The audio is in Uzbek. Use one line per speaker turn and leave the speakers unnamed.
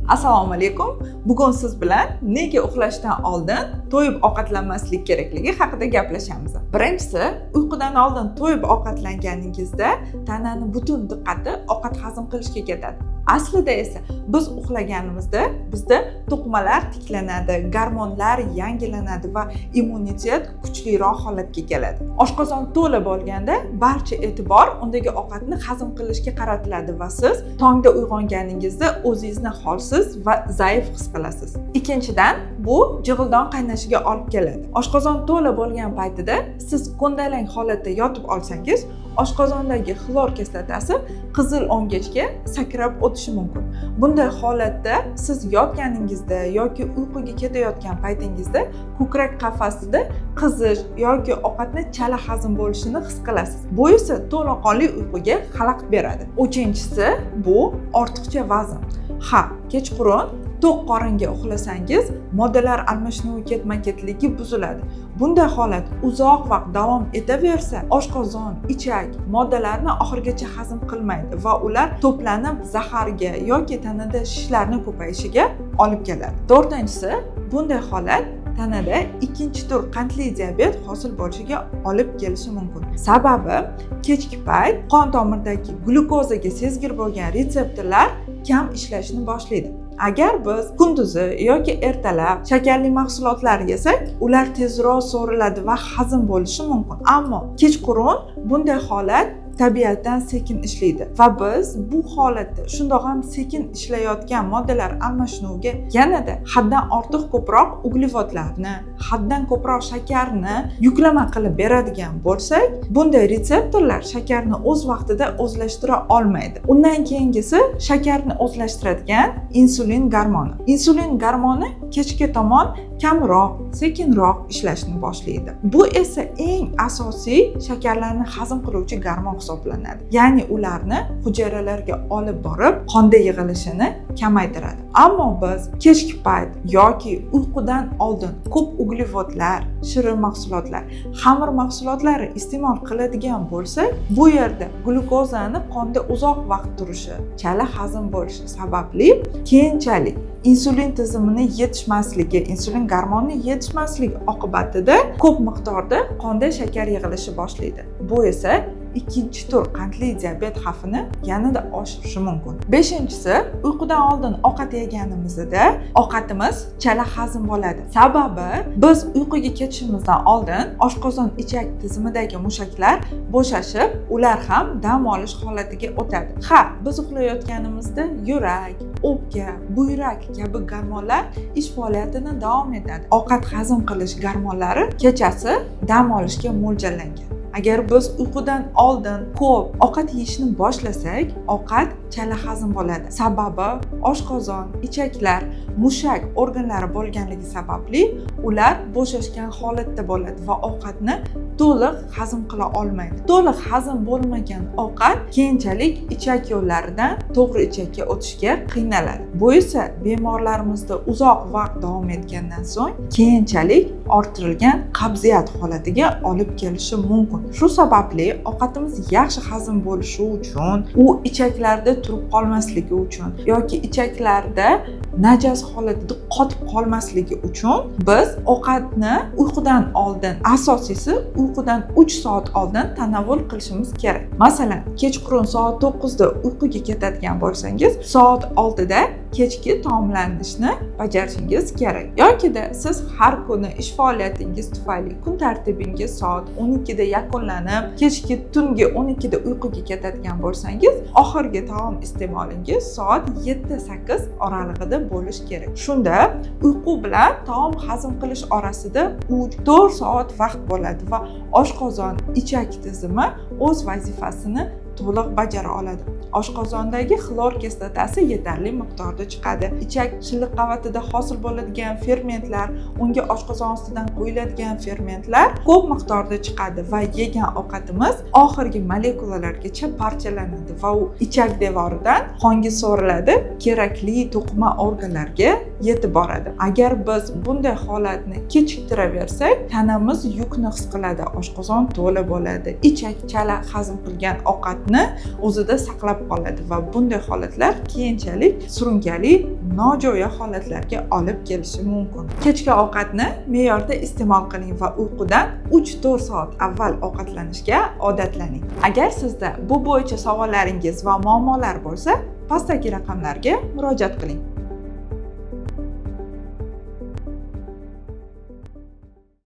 Assalomu alaykum. Bugun siz bilan nega uxlashdan oldin to'yib ovqatlanmaslik kerakligi haqida gaplashamiz. Birinchisi, uyqudan oldin to'yib ovqatlanganingizda tananing butun diqqati ovqat hazm qilishga ketadi. Aslida esa biz uxlaganimizda bizda to'qimalar tiklanadi, gormonlar yangilanadi va immunitet kuchliroq holatga keladi. Oshqozon to'la bo'lganda barcha e'tibor undagi ovqatni hazm qilishga qaratiladi va siz tongda uyg'onganingizda o'zingizni holsiz va zaif his qilasiz. Ikkinchidan, bu jig'ildon qaynashiga olib keladi. Oshqozon to'la bo'lgan paytida siz ko'ndalang holatda yotib olsangiz, oshqozondagi xlor kislotasi qizil o'ngachga sakrab o'tishi mumkin. Bunday holatda siz yotganingizda yoki uyquga ketayotgan paytingizda ko'krak qafasida qizish yoki ovqatni chala hazm bo'lishini his qilasiz. Bu esa to'laqonli uyquga xalaqit beradi. Uchinchisi, bu ortiqcha vazn. Kechqurun to'q qoringa uxlasangiz, moddalar almashinuvi ketma-ketligi buziladi. Bunday holat uzoq vaqt davom etaversa, oshqozon, ichak moddalarni oxirigacha hazm qilmaydi va ular to'planib zaharga yoki tanada shishlarning ko'payishiga olib keladi. To'rtinchisi, bunday holat tanada ikkinchi tur qandli diabet hosil bo'lishiga olib kelishi mumkin. Sababi, kechki payt qon tomiridagi glyukozaga sezgir bo'lgan retseptorlar kam ishlashni boshlaydi. Agar biz kunduzi yoki ertalab shakarli mahsulotlar yesak, ular tezroq so'riladi va hazm bo'lishi mumkin. Ammo kechqurun bunday holat tabiatdan sekin ishlaydi va biz bu holatda shundoq ham sekin ishlayotgan moddalar almashinuviga yanada haddan ortiq ko'proq uglevodlarni, haddan ko'proq shakarni yuklama qilib beradigan bo'lsak, bunday retseptorlar shakarni o'z vaqtida o'zlashtira olmaydi. Undan keyingisi shakarni o'zlashtiradigan insulin gormoni. Insulin gormoni kechga tomon kamroq, sekinroq ishlashni boshlaydi. Bu esa eng asosiy shakarlarni hazm qiluvchi gormon hisoblanadi. Ya'ni ularni hujayralarga olib borib, qonda yig'ilishini kamaytiradi. Ammo biz kechki payt yoki uyqudan oldin ko'p uglevodlar, shirin mahsulotlar, xamir mahsulotlari iste'mol qiladigan bo'lsak, bu yerda glyukozani qonda uzoq vaqt turishi, chala hazm bo'lishi sababli keyinchalik insulin tizimini yetishmasligi, insulin gormoni yetishmasligi oqibatida ko'p miqdorda qonda shakar yig'ilishi boshlaydi. Bu esa ikkinchi tur qandli diabet xavfini yanada oshirishi mumkin. Beshinchisi, uyqudan oldin ovqat yeganimizda ovqatimiz chala hazm bo'ladi. Sababi, biz uyquga ketishimizdan oldin oshqozon ichak tizimidagi mushaklar bo'shashib, ular ham dam olish holatiga o'tadi. Biz uxlayotganimizda yurak, o'pka, buyrak kabi gormonlar ish faoliyatini davom etadi. Ovqat hazm qilish gormonlari kechasi dam olishga mo'ljallangan. Agar biz uyqudan oldin ko'p ovqat yeyishni boshlasak, ovqat chala hazm bo'ladi. Sababi, oshqozon, ichaklar, mushak organlari bo'lganligi sababli ular bo'shashgan holatda bo'ladi va ovqatni to'liq hazm qila olmaydi. To'liq hazm bo'lmagan ovqat keyinchalik ichak yo'llaridan to'g'ri ichakka o'tishga qiynaladi. Bu esa bemorlarimizda uzoq vaqt davom etgandan so'ng keyinchalik orttirilgan qabziyat holatiga olib kelishi mumkin. Shu sababli ovqatimiz yaxshi hazm bo'lishi uchun, u ichaklarda turib qolmasligi uchun yoki ichaklarda najas holatida qotib qolmasligi uchun biz ovqatni uyqudan oldin, asosiysi uyqudan 3 soat oldin tanovul qilishimiz kerak. Masalan, kechqurun soat 9 da uyquga ketadigan bo'lsangiz, soat 6 da kechki taomlanishni bajarishingiz kerak. Yoki-da siz har kuni ish faoliyatingiz tufayli kun tartibingiz soat 12 da yakunlanib, kechki tungi 12 da uyquga ketadigan bo'lsangiz, oxirgi taom iste'molingiz soat 7-8 oralig'ida bo'lishi kerak. Shunda uyqu bilan taom hazm qilish orasida 3-4 soat vaqt bo'ladi va oshqozon, ichak tizimi o'z vazifasini to'liq bajara oladi. Oshqozondagi xlor kislotasi yetarli miqdorda chiqadi. Ichak shilliq qavatida hosil bo'ladigan fermentlar, unga oshqozon ostidan qo'yiladigan fermentlar ko'p miqdorda chiqadi va yegan ovqatimiz oxirgi molekulalargacha parchalanadi va u ichak devoridan qonga so'riladi, kerakli to'qima organlarga yetib boradi. Agar biz bunday holatni kechiktiraversak, tanamiz yukni his qiladi, oshqozon to'la bo'ladi, ichak chala hazm qilgan ovqat ovqatni o'zida saqlab qoladi va bunday holatlar keyinchalik surunkali nojo'ya holatlarga olib kelishi mumkin. Kechki ovqatni me'yorda iste'mol qiling va uyqudan 3-4 soat avval ovqatlanishga odatlaning. Agar sizda bu bo'yicha savollaringiz va muammolar bo'lsa, pastdagi raqamlarga murojaat qiling.